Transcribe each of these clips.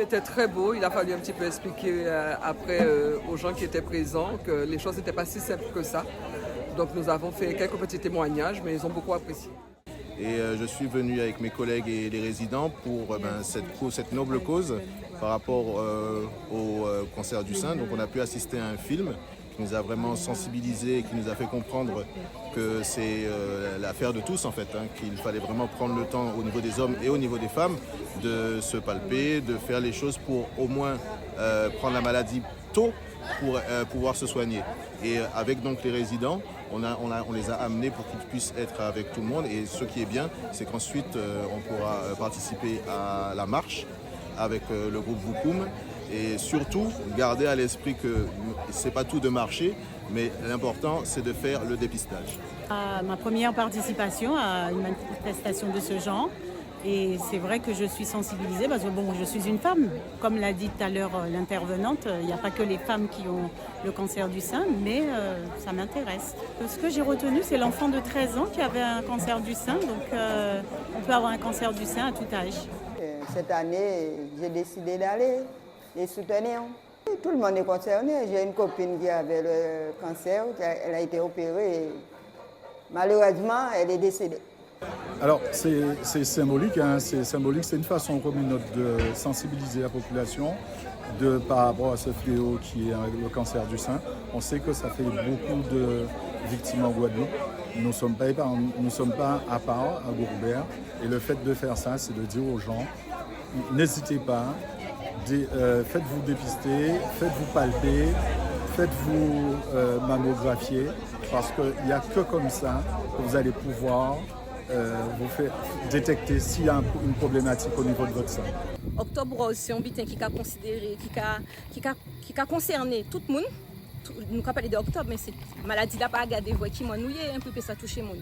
film était très beau. Il a fallu un petit peu expliquer après aux gens qui étaient présents que les choses n'étaient pas si simples que ça. Donc nous avons fait quelques petits témoignages, mais ils ont beaucoup apprécié. Et je suis venu avec mes collègues et les résidents pour cette noble cause par rapport au cancer du sein. Donc on a pu assister à un film qui nous a vraiment sensibilisés et qui nous a fait comprendre que c'est l'affaire de tous en fait, hein, qu'il fallait vraiment prendre le temps au niveau des hommes et au niveau des femmes de se palper, de faire les choses pour au moins prendre la maladie tôt pour pouvoir se soigner. Et avec donc les résidents, on les a amenés pour qu'ils puissent être avec tout le monde. Et ce qui est bien, c'est qu'ensuite on pourra participer à la marche avec le groupe Vukum. Et surtout, garder à l'esprit que c'est pas tout de marcher, mais l'important, c'est de faire le dépistage. Ma première participation à une manifestation de ce genre. Et c'est vrai que je suis sensibilisée parce que bon, je suis une femme. Comme l'a dit tout à l'heure l'intervenante, il n'y a pas que les femmes qui ont le cancer du sein, mais ça m'intéresse. Ce que j'ai retenu, c'est l'enfant de 13 ans qui avait un cancer du sein. Donc on peut avoir un cancer du sein à tout âge. Cette année, j'ai décidé d'aller les soutenir. Tout le monde est concerné. J'ai une copine qui avait le cancer, elle a été opérée et malheureusement, elle est décédée. Alors c'est symbolique, hein, c'est une façon commune de sensibiliser la population par rapport à ce fléau qui est le cancer du sein. On sait que ça fait beaucoup de victimes en Guadeloupe. Nous ne sommes pas à part à Gouroubert. Et le fait de faire ça, c'est de dire aux gens, n'hésitez pas, faites-vous dépister, faites-vous palper, faites-vous mammographier, parce qu'il n'y a que comme ça que vous allez pouvoir vous faire détecter s'il y a une problématique au niveau de votre sein. Octobre Rose, c'est un butin qui a considéré, qui a concerné tout le monde. Nous ne parlons pas d'octobre, mais cette maladie là pas regarder voir qui nous est un peu ça toucher monde.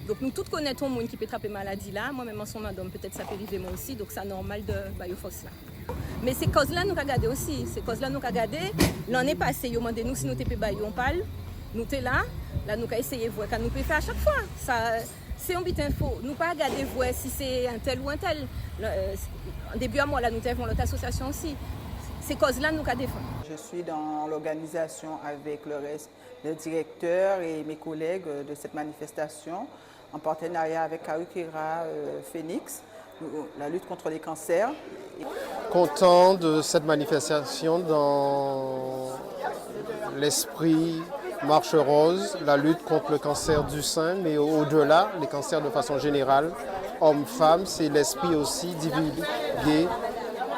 Donc nous tous connaissons monde qui peut attraper maladie là. Moi-même en son madame peut-être ça peut arriver moi aussi, donc c'est normal de force là. Mais ces causes là nous regarder aussi, ces causes là nous regarder. L'année passée, ils ont demandé nous si nous t'es on parle, nous t'es là nous avons essayé de voir quand nous peut faire à chaque fois. Ça c'est un bit info. Nous pas regarder voir si c'est un tel ou un tel. En début à moi là nous avons notre association aussi. Ces causes-là nous avons défendre. Je suis dans l'organisation avec le directeur et mes collègues de cette manifestation en partenariat avec Karukira Phoenix, la lutte contre les cancers. Content de cette manifestation dans l'esprit Marche Rose, la lutte contre le cancer du sein, mais au-delà, les cancers de façon générale, hommes-femmes, c'est l'esprit aussi divulgué,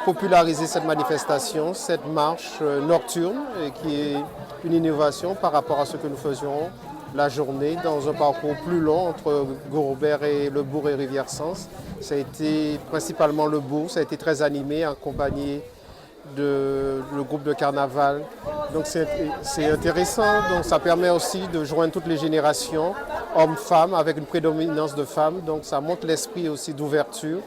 populariser cette manifestation, cette marche nocturne, qui est une innovation par rapport à ce que nous faisions la journée dans un parcours plus long entre Gouroubert et le bourg et Rivière-Sens. Ça a été principalement le bourg, ça a été très animé, accompagné le groupe de carnaval. Donc c'est intéressant, donc ça permet aussi de joindre toutes les générations, hommes-femmes, avec une prédominance de femmes. Donc ça montre l'esprit aussi d'ouverture